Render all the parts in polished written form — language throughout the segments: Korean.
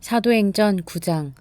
사도행전 9장.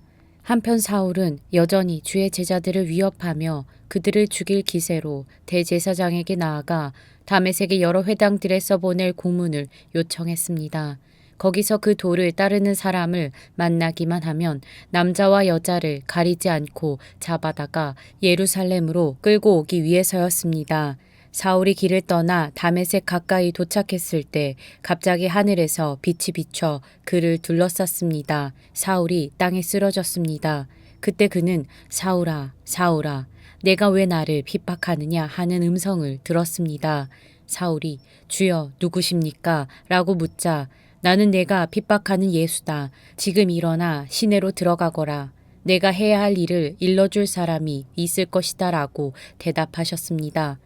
한편 사울은 여전히 주의 제자들을 위협하며 그들을 죽일 기세로 대제사장에게 나아가 다메섹의 여러 회당들에 써보낼 공문을 요청했습니다. 거기서 그 도를 따르는 사람을 만나기만 하면 남자와 여자를 가리지 않고 잡아다가 예루살렘으로 끌고 오기 위해서였습니다. 사울이 길을 떠나 다메섹 가까이 도착했을 때 갑자기 하늘에서 빛이 비춰 그를 둘러쌌습니다. 사울이 땅에 쓰러졌습니다. 그때 그는 사울아, 사울아, 내가 왜 나를 핍박하느냐 하는 음성을 들었습니다. 사울이 주여 누구십니까? 라고 묻자 나는 내가 핍박하는 예수다. 지금 일어나 시내로 들어가거라. 내가 해야 할 일을 일러줄 사람이 있을 것이다 라고 대답하셨습니다.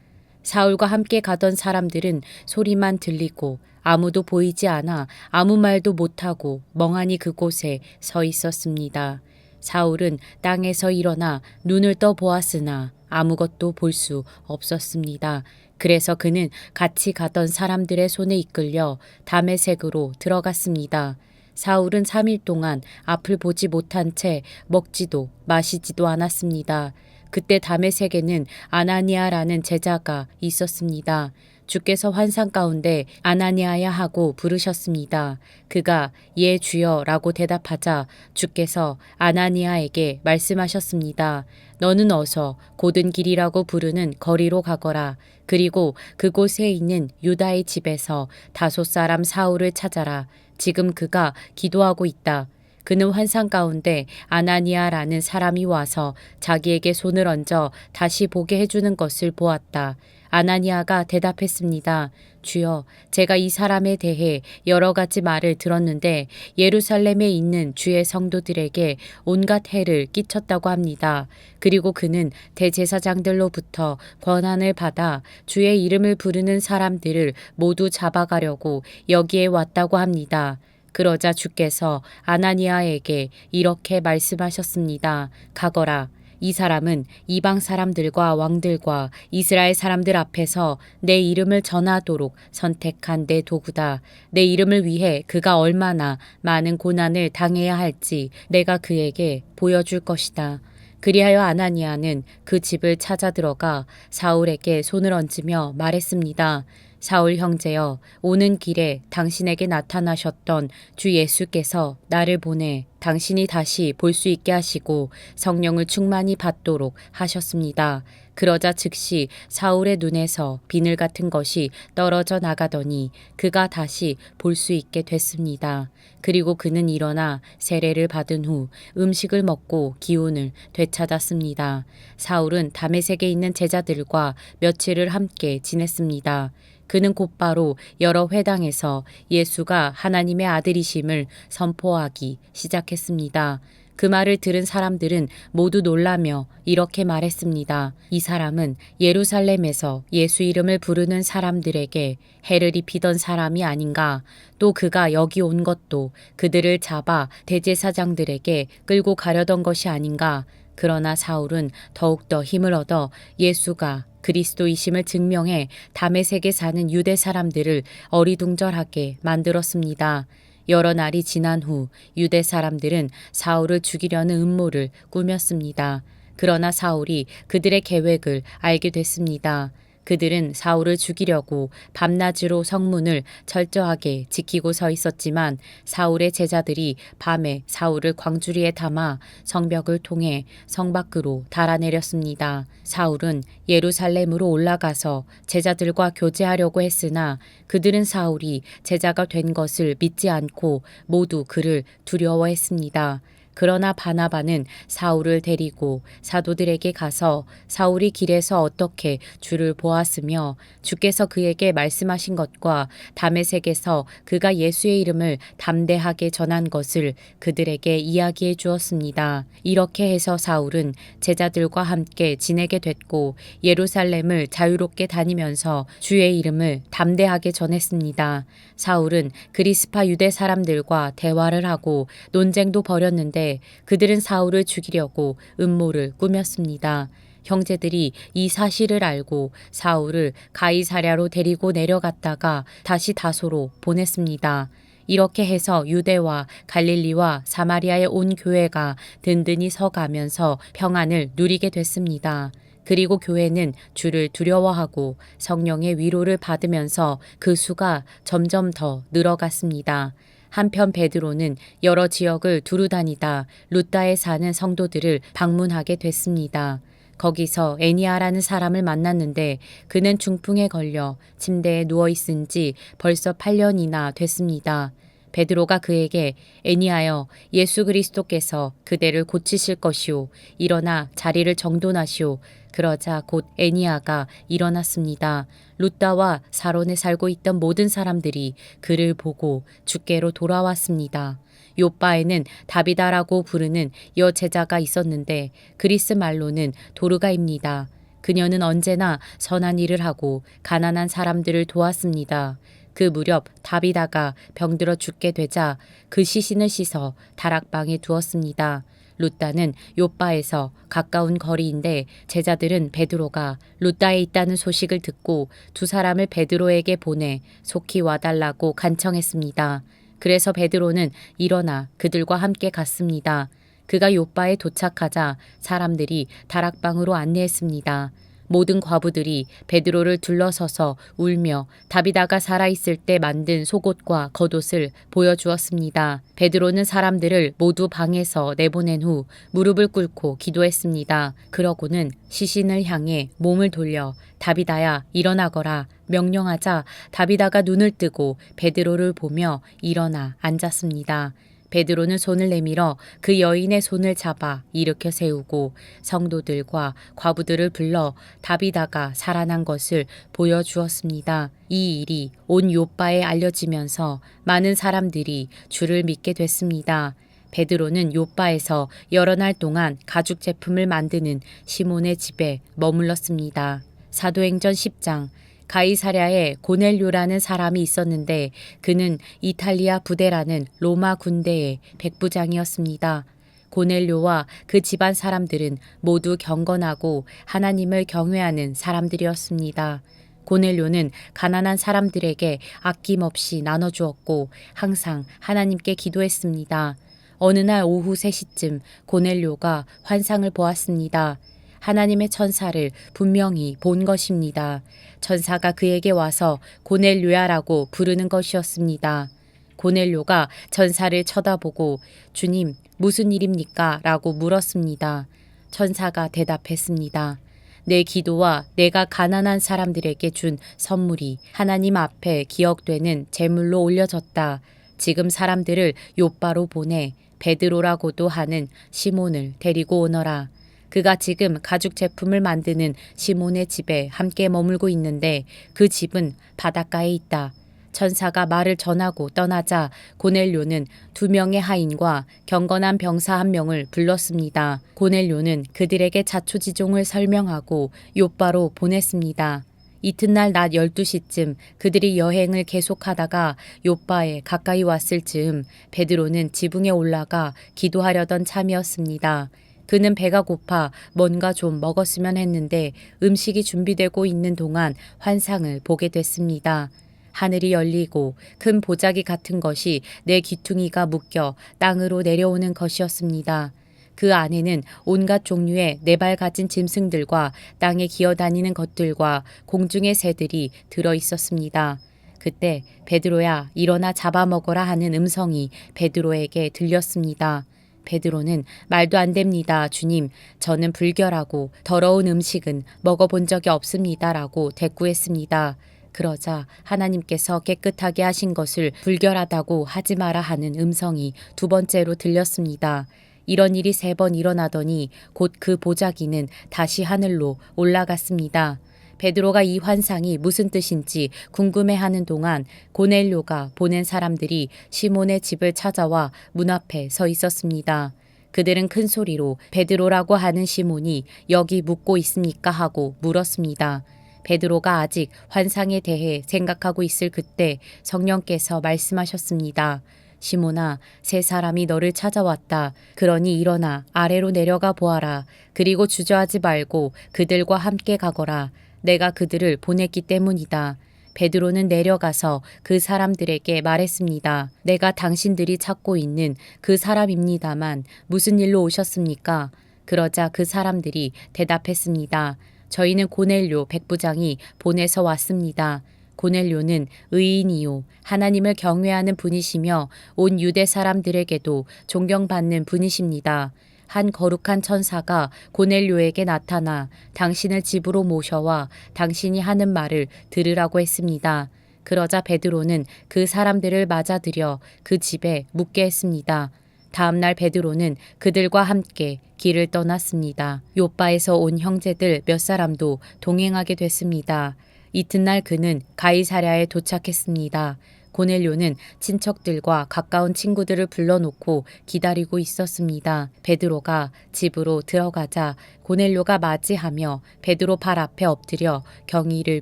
사울과 함께 가던 사람들은 소리만 들리고 아무도 보이지 않아 아무 말도 못하고 멍하니 그곳에 서 있었습니다. 사울은 땅에서 일어나 눈을 떠 보았으나 아무것도 볼 수 없었습니다. 그래서 그는 같이 가던 사람들의 손에 이끌려 다메섹으로 들어갔습니다. 사울은 3일 동안 앞을 보지 못한 채 먹지도 마시지도 않았습니다. 그때 다메섹에는 아나니아라는 제자가 있었습니다. 주께서 환상 가운데 아나니아야 하고 부르셨습니다. 그가 예 주여라고 대답하자 주께서 아나니아에게 말씀하셨습니다. 너는 어서 곧은 길이라고 부르는 거리로 가거라. 그리고 그곳에 있는 유다의 집에서 다소 사람 사울을 찾아라. 지금 그가 기도하고 있다. 그는 환상 가운데 아나니아라는 사람이 와서 자기에게 손을 얹어 다시 보게 해주는 것을 보았다. 아나니아가 대답했습니다. 주여, 제가 이 사람에 대해 여러 가지 말을 들었는데 예루살렘에 있는 주의 성도들에게 온갖 해를 끼쳤다고 합니다. 그리고 그는 대제사장들로부터 권한을 받아 주의 이름을 부르는 사람들을 모두 잡아가려고 여기에 왔다고 합니다. 그러자 주께서 아나니아에게 이렇게 말씀하셨습니다. 가거라. 이 사람은 이방 사람들과 왕들과 이스라엘 사람들 앞에서 내 이름을 전하도록 선택한 내 도구다. 내 이름을 위해 그가 얼마나 많은 고난을 당해야 할지 내가 그에게 보여줄 것이다. 그리하여 아나니아는 그 집을 찾아 들어가 사울에게 손을 얹으며 말했습니다. 사울 형제여, 오는 길에 당신에게 나타나셨던 주 예수께서 나를 보내 당신이 다시 볼 수 있게 하시고 성령을 충만히 받도록 하셨습니다. 그러자 즉시 사울의 눈에서 비늘 같은 것이 떨어져 나가더니 그가 다시 볼 수 있게 됐습니다. 그리고 그는 일어나 세례를 받은 후 음식을 먹고 기운을 되찾았습니다. 사울은 다메섹에 있는 제자들과 며칠을 함께 지냈습니다. 그는 곧바로 여러 회당에서 예수가 하나님의 아들이심을 선포하기 시작했습니다. 그 말을 들은 사람들은 모두 놀라며 이렇게 말했습니다. 이 사람은 예루살렘에서 예수 이름을 부르는 사람들에게 해를 입히던 사람이 아닌가. 또 그가 여기 온 것도 그들을 잡아 대제사장들에게 끌고 가려던 것이 아닌가. 그러나 사울은 더욱더 힘을 얻어 예수가 그리스도이심을 증명해 다메섹에 사는 유대 사람들을 어리둥절하게 만들었습니다. 여러 날이 지난 후 유대 사람들은 사울을 죽이려는 음모를 꾸몄습니다. 그러나 사울이 그들의 계획을 알게 됐습니다. 그들은 사울을 죽이려고 밤낮으로 성문을 철저하게 지키고 서 있었지만 사울의 제자들이 밤에 사울을 광주리에 담아 성벽을 통해 성 밖으로 달아내렸습니다. 사울은 예루살렘으로 올라가서 제자들과 교제하려고 했으나 그들은 사울이 제자가 된 것을 믿지 않고 모두 그를 두려워했습니다. 그러나 바나바는 사울을 데리고 사도들에게 가서 사울이 길에서 어떻게 주를 보았으며 주께서 그에게 말씀하신 것과 다메섹에서 그가 예수의 이름을 담대하게 전한 것을 그들에게 이야기해 주었습니다. 이렇게 해서 사울은 제자들과 함께 지내게 됐고 예루살렘을 자유롭게 다니면서 주의 이름을 담대하게 전했습니다. 사울은 그리스파 유대 사람들과 대화를 하고 논쟁도 벌였는데 그들은 사울을 죽이려고 음모를 꾸몄습니다. 형제들이 이 사실을 알고 사울을 가이사랴로 데리고 내려갔다가 다시 다소로 보냈습니다. 이렇게 해서 유대와 갈릴리와 사마리아에 온 교회가 든든히 서가면서 평안을 누리게 됐습니다. 그리고 교회는 주를 두려워하고 성령의 위로를 받으면서 그 수가 점점 더 늘어갔습니다. 한편 베드로는 여러 지역을 두루 다니다 루다에 사는 성도들을 방문하게 됐습니다. 거기서 애니아라는 사람을 만났는데 그는 중풍에 걸려 침대에 누워 있은 지 벌써 8년이나 됐습니다. 베드로가 그에게 애니아여 예수 그리스도께서 그대를 고치실 것이오. 일어나 자리를 정돈하시오. 그러자 곧 애니아가 일어났습니다. 루다와 사론에 살고 있던 모든 사람들이 그를 보고 주께로 돌아왔습니다. 요바에는 다비다라고 부르는 여제자가 있었는데 그리스 말로는 도르가입니다. 그녀는 언제나 선한 일을 하고 가난한 사람들을 도왔습니다. 그 무렵 다비다가 병들어 죽게 되자 그 시신을 씻어 다락방에 두었습니다. 루다는 요바에서 가까운 거리인데 제자들은 베드로가 루다에 있다는 소식을 듣고 두 사람을 베드로에게 보내 속히 와달라고 간청했습니다. 그래서 베드로는 일어나 그들과 함께 갔습니다. 그가 요바에 도착하자 사람들이 다락방으로 안내했습니다. 모든 과부들이 베드로를 둘러서서 울며 다비다가 살아있을 때 만든 속옷과 겉옷을 보여주었습니다. 베드로는 사람들을 모두 방에서 내보낸 후 무릎을 꿇고 기도했습니다. 그러고는 시신을 향해 몸을 돌려 다비다야 일어나거라 명령하자 다비다가 눈을 뜨고 베드로를 보며 일어나 앉았습니다. 베드로는 손을 내밀어 그 여인의 손을 잡아 일으켜 세우고 성도들과 과부들을 불러 다비다가 살아난 것을 보여주었습니다. 이 일이 온 요바에 알려지면서 많은 사람들이 주를 믿게 됐습니다. 베드로는 요바에서 여러 날 동안 가죽 제품을 만드는 시몬의 집에 머물렀습니다. 사도행전 10장 가이사랴에 고넬료라는 사람이 있었는데 그는 이탈리아 부대라는 로마 군대의 백부장이었습니다. 고넬료와 그 집안 사람들은 모두 경건하고 하나님을 경외하는 사람들이었습니다. 고넬료는 가난한 사람들에게 아낌없이 나눠주었고 항상 하나님께 기도했습니다. 어느 날 오후 3시쯤 고넬료가 환상을 보았습니다. 하나님의 천사를 분명히 본 것입니다. 천사가 그에게 와서 고넬료야라고 부르는 것이었습니다. 고넬료가 천사를 쳐다보고 주님 무슨 일입니까? 라고 물었습니다. 천사가 대답했습니다. 내 기도와 내가 가난한 사람들에게 준 선물이 하나님 앞에 기억되는 제물로 올려졌다. 지금 사람들을 요바로 보내 베드로라고도 하는 시몬을 데리고 오너라. 그가 지금 가죽 제품을 만드는 시몬의 집에 함께 머물고 있는데 그 집은 바닷가에 있다. 천사가 말을 전하고 떠나자 고넬료는 2명의 하인과 경건한 병사 1명을 불렀습니다. 고넬료는 그들에게 자초지종을 설명하고 요바로 보냈습니다. 이튿날 낮 12시쯤 그들이 여행을 계속하다가 요바에 가까이 왔을 즈음 베드로는 지붕에 올라가 기도하려던 참이었습니다. 그는 배가 고파 뭔가 좀 먹었으면 했는데 음식이 준비되고 있는 동안 환상을 보게 됐습니다. 하늘이 열리고 큰 보자기 같은 것이 내 귀퉁이가 묶여 땅으로 내려오는 것이었습니다. 그 안에는 온갖 종류의 4발 가진 짐승들과 땅에 기어다니는 것들과 공중의 새들이 들어 있었습니다. 그때 베드로야 일어나 잡아먹어라 하는 음성이 베드로에게 들렸습니다. 베드로는 말도 안 됩니다. 주님, 저는 불결하고 더러운 음식은 먹어본 적이 없습니다. 라고 대꾸했습니다. 그러자 하나님께서 깨끗하게 하신 것을 불결하다고 하지 마라 하는 음성이 2번째로 들렸습니다. 이런 일이 3번 일어나더니 곧 그 보자기는 다시 하늘로 올라갔습니다. 베드로가 이 환상이 무슨 뜻인지 궁금해하는 동안 고넬료가 보낸 사람들이 시몬의 집을 찾아와 문 앞에 서 있었습니다. 그들은 큰 소리로 베드로라고 하는 시몬이 여기 묵고 있습니까? 하고 물었습니다. 베드로가 아직 환상에 대해 생각하고 있을 그때 성령께서 말씀하셨습니다. 시몬아, 3사람이 너를 찾아왔다. 그러니 일어나 아래로 내려가 보아라. 그리고 주저하지 말고 그들과 함께 가거라. 내가 그들을 보냈기 때문이다. 베드로는 내려가서 그 사람들에게 말했습니다. 내가 당신들이 찾고 있는 그 사람입니다만 무슨 일로 오셨습니까? 그러자 그 사람들이 대답했습니다. 저희는 고넬료 백부장이 보내서 왔습니다. 고넬료는 의인이요 하나님을 경외하는 분이시며 온 유대 사람들에게도 존경받는 분이십니다. 한 거룩한 천사가 고넬료에게 나타나 당신을 집으로 모셔와 당신이 하는 말을 들으라고 했습니다. 그러자 베드로는 그 사람들을 맞아들여 그 집에 묵게 했습니다. 다음 날 베드로는 그들과 함께 길을 떠났습니다. 요빠에서 온 형제들 몇 사람도 동행하게 됐습니다. 이튿날 그는 가이사랴에 도착했습니다. 고넬료는 친척들과 가까운 친구들을 불러놓고 기다리고 있었습니다. 베드로가 집으로 들어가자 고넬료가 맞이하며 베드로 발 앞에 엎드려 경의를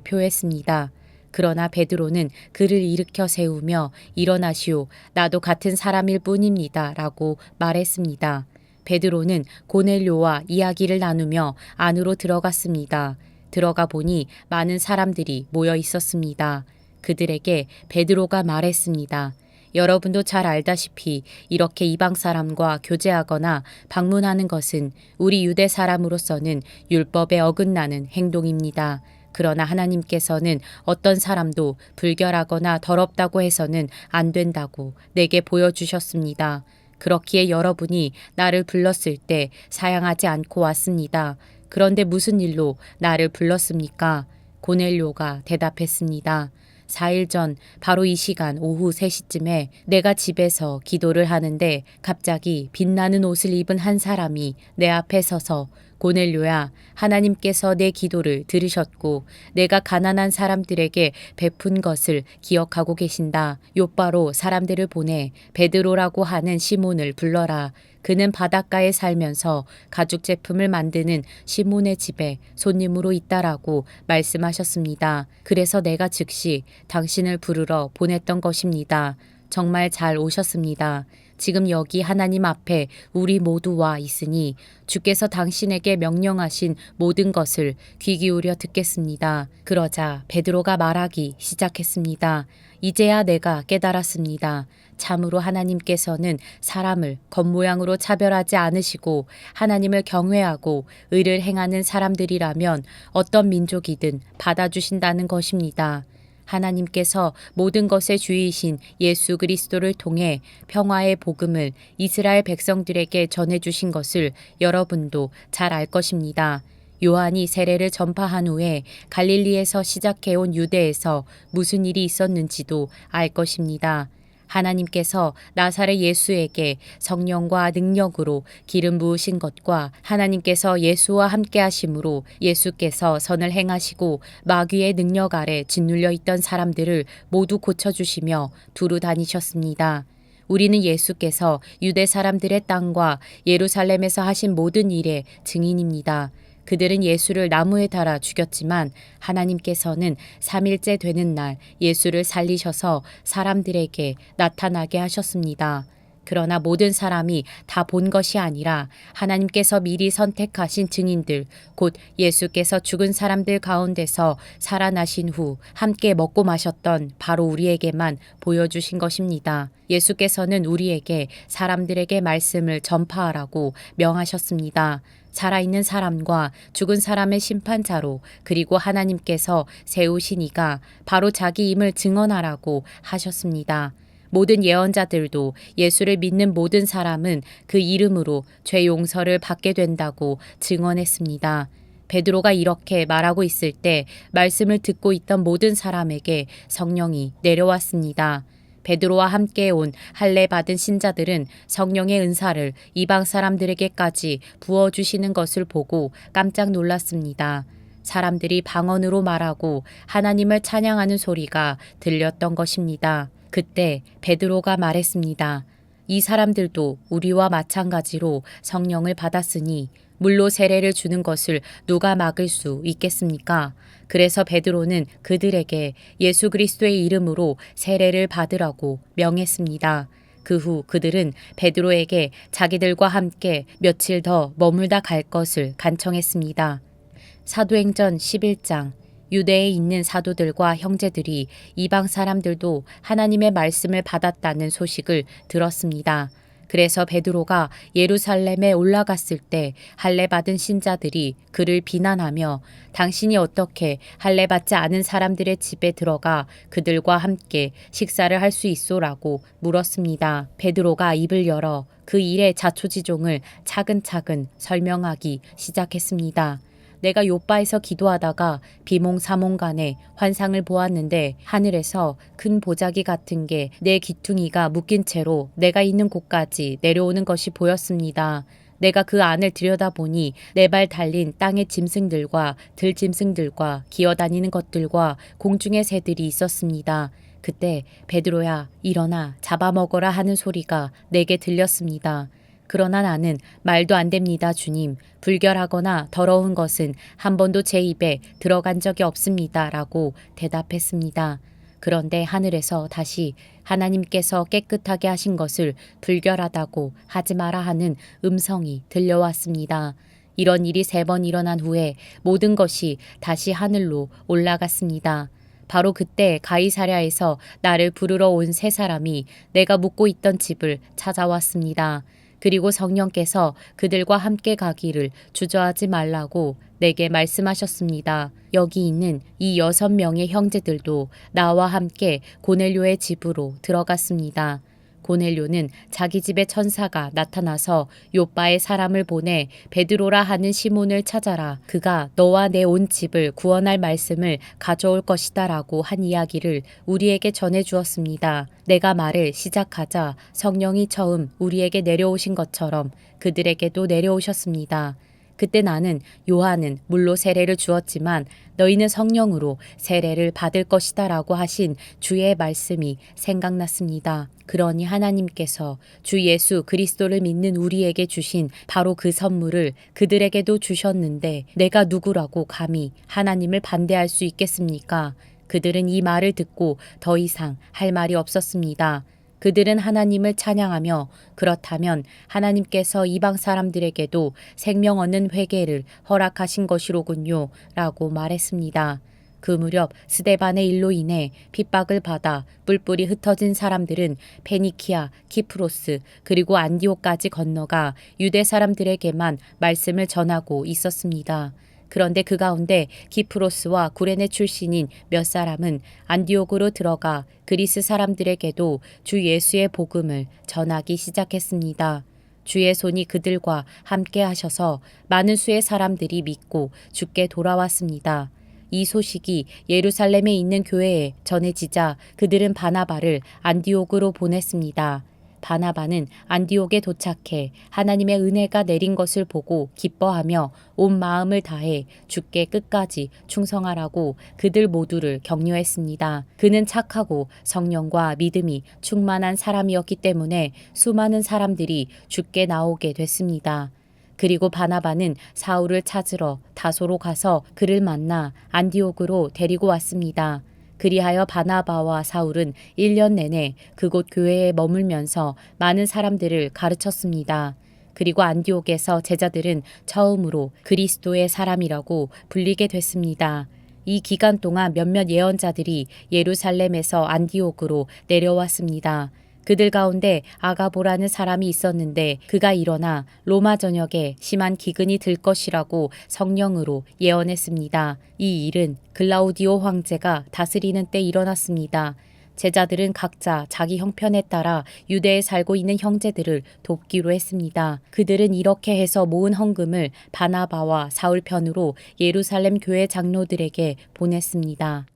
표했습니다. 그러나 베드로는 그를 일으켜 세우며 일어나시오. 나도 같은 사람일 뿐입니다. 라고 말했습니다. 베드로는 고넬료와 이야기를 나누며 안으로 들어갔습니다. 들어가 보니 많은 사람들이 모여 있었습니다. 그들에게 베드로가 말했습니다. 여러분도 잘 알다시피 이렇게 이방 사람과 교제하거나 방문하는 것은 우리 유대 사람으로서는 율법에 어긋나는 행동입니다. 그러나 하나님께서는 어떤 사람도 불결하거나 더럽다고 해서는 안 된다고 내게 보여주셨습니다. 그렇기에 여러분이 나를 불렀을 때 사양하지 않고 왔습니다. 그런데 무슨 일로 나를 불렀습니까? 고넬료가 대답했습니다. 4일 전 바로 이 시간 오후 3시쯤에 내가 집에서 기도를 하는데 갑자기 빛나는 옷을 입은 한 사람이 내 앞에 서서 고넬료야, 하나님께서 내 기도를 들으셨고 내가 가난한 사람들에게 베푼 것을 기억하고 계신다. 요빠로 사람들을 보내 베드로라고 하는 시몬을 불러라. 그는 바닷가에 살면서 가죽 제품을 만드는 시몬의 집에 손님으로 있다라고 말씀하셨습니다. 그래서 내가 즉시 당신을 부르러 보냈던 것입니다. 정말 잘 오셨습니다. 지금 여기 하나님 앞에 우리 모두 와 있으니 주께서 당신에게 명령하신 모든 것을 귀 기울여 듣겠습니다. 그러자 베드로가 말하기 시작했습니다. 이제야 내가 깨달았습니다. 참으로 하나님께서는 사람을 겉모양으로 차별하지 않으시고 하나님을 경외하고 의를 행하는 사람들이라면 어떤 민족이든 받아주신다는 것입니다. 하나님께서 모든 것의 주이신 예수 그리스도를 통해 평화의 복음을 이스라엘 백성들에게 전해주신 것을 여러분도 잘 알 것입니다. 요한이 세례를 전파한 후에 갈릴리에서 시작해온 유대에서 무슨 일이 있었는지도 알 것입니다. 하나님께서 나사렛 예수에게 성령과 능력으로 기름 부으신 것과 하나님께서 예수와 함께 하심으로 예수께서 선을 행하시고 마귀의 능력 아래 짓눌려 있던 사람들을 모두 고쳐주시며 두루 다니셨습니다. 우리는 예수께서 유대 사람들의 땅과 예루살렘에서 하신 모든 일의 증인입니다. 그들은 예수를 나무에 달아 죽였지만 하나님께서는 3일째 되는 날 예수를 살리셔서 사람들에게 나타나게 하셨습니다. 그러나 모든 사람이 다 본 것이 아니라 하나님께서 미리 선택하신 증인들, 곧 예수께서 죽은 사람들 가운데서 살아나신 후 함께 먹고 마셨던 바로 우리에게만 보여주신 것입니다. 예수께서는 우리에게 사람들에게 말씀을 전파하라고 명하셨습니다. 살아있는 사람과 죽은 사람의 심판자로 그리고 하나님께서 세우신 이가 바로 자기임을 증언하라고 하셨습니다. 모든 예언자들도 예수를 믿는 모든 사람은 그 이름으로 죄 용서를 받게 된다고 증언했습니다. 베드로가 이렇게 말하고 있을 때 말씀을 듣고 있던 모든 사람에게 성령이 내려왔습니다. 베드로와 함께 온 할례 받은 신자들은 성령의 은사를 이방 사람들에게까지 부어주시는 것을 보고 깜짝 놀랐습니다. 사람들이 방언으로 말하고 하나님을 찬양하는 소리가 들렸던 것입니다. 그때 베드로가 말했습니다. 이 사람들도 우리와 마찬가지로 성령을 받았으니 물로 세례를 주는 것을 누가 막을 수 있겠습니까? 그래서 베드로는 그들에게 예수 그리스도의 이름으로 세례를 받으라고 명했습니다. 그 후 그들은 베드로에게 자기들과 함께 며칠 더 머물다 갈 것을 간청했습니다. 사도행전 11장 유대에 있는 사도들과 형제들이 이방 사람들도 하나님의 말씀을 받았다는 소식을 들었습니다. 그래서 베드로가 예루살렘에 올라갔을 때 할례받은 신자들이 그를 비난하며 당신이 어떻게 할례받지 않은 사람들의 집에 들어가 그들과 함께 식사를 할 수 있소라고 물었습니다. 베드로가 입을 열어 그 일의 자초지종을 차근차근 설명하기 시작했습니다. 내가 요바에서 기도하다가 비몽사몽간에 환상을 보았는데 하늘에서 큰 보자기 같은 게 내 귀퉁이가 묶인 채로 내가 있는 곳까지 내려오는 것이 보였습니다. 내가 그 안을 들여다보니 네 발 달린 땅의 짐승들과 들짐승들과 기어다니는 것들과 공중의 새들이 있었습니다. 그때 베드로야 일어나 잡아먹어라 하는 소리가 내게 들렸습니다. 그러나 나는 말도 안 됩니다, 주님. 불결하거나 더러운 것은 한 번도 제 입에 들어간 적이 없습니다. 라고 대답했습니다. 그런데 하늘에서 다시 하나님께서 깨끗하게 하신 것을 불결하다고 하지 마라 하는 음성이 들려왔습니다. 이런 일이 3번 일어난 후에 모든 것이 다시 하늘로 올라갔습니다. 바로 그때 가이사랴에서 나를 부르러 온 3사람이 내가 묵고 있던 집을 찾아왔습니다. 그리고 성령께서 그들과 함께 가기를 주저하지 말라고 내게 말씀하셨습니다. 여기 있는 이 6명의 형제들도 나와 함께 고넬료의 집으로 들어갔습니다. 고넬료는 자기 집에 천사가 나타나서 요빠에 사람을 보내 베드로라 하는 시몬을 찾아라. 그가 너와 내 온 집을 구원할 말씀을 가져올 것이다 라고 한 이야기를 우리에게 전해 주었습니다. 내가 말을 시작하자 성령이 처음 우리에게 내려오신 것처럼 그들에게도 내려오셨습니다. 그때 나는 요한은 물로 세례를 주었지만 너희는 성령으로 세례를 받을 것이다 라고 하신 주의 말씀이 생각났습니다. 그러니 하나님께서 주 예수 그리스도를 믿는 우리에게 주신 바로 그 선물을 그들에게도 주셨는데 내가 누구라고 감히 하나님을 반대할 수 있겠습니까? 그들은 이 말을 듣고 더 이상 할 말이 없었습니다. 그들은 하나님을 찬양하며 그렇다면 하나님께서 이방 사람들에게도 생명 얻는 회개를 허락하신 것이로군요 라고 말했습니다. 그 무렵 스데반의 일로 인해 핍박을 받아 뿔뿔이 흩어진 사람들은 페니키아, 키프로스 그리고 안디옥까지 건너가 유대 사람들에게만 말씀을 전하고 있었습니다. 그런데 그 가운데 키프로스와 구레네 출신인 몇 사람은 안디옥으로 들어가 그리스 사람들에게도 주 예수의 복음을 전하기 시작했습니다. 주의 손이 그들과 함께 하셔서 많은 수의 사람들이 믿고 주께 돌아왔습니다. 이 소식이 예루살렘에 있는 교회에 전해지자 그들은 바나바를 안디옥으로 보냈습니다. 바나바는 안디옥에 도착해 하나님의 은혜가 내린 것을 보고 기뻐하며 온 마음을 다해 주께 끝까지 충성하라고 그들 모두를 격려했습니다. 그는 착하고 성령과 믿음이 충만한 사람이었기 때문에 수많은 사람들이 주께 나오게 됐습니다. 그리고 바나바는 사울을 찾으러 다소로 가서 그를 만나 안디옥으로 데리고 왔습니다. 그리하여 바나바와 사울은 1년 내내 그곳 교회에 머물면서 많은 사람들을 가르쳤습니다. 그리고 안디옥에서 제자들은 처음으로 그리스도의 사람이라고 불리게 됐습니다. 이 기간 동안 몇몇 예언자들이 예루살렘에서 안디옥으로 내려왔습니다. 그들 가운데 아가보라는 사람이 있었는데 그가 일어나 로마 전역에 심한 기근이 들 것이라고 성령으로 예언했습니다. 이 일은 글라우디오 황제가 다스리는 때 일어났습니다. 제자들은 각자 자기 형편에 따라 유대에 살고 있는 형제들을 돕기로 했습니다. 그들은 이렇게 해서 모은 헌금을 바나바와 사울 편으로 예루살렘 교회 장로들에게 보냈습니다.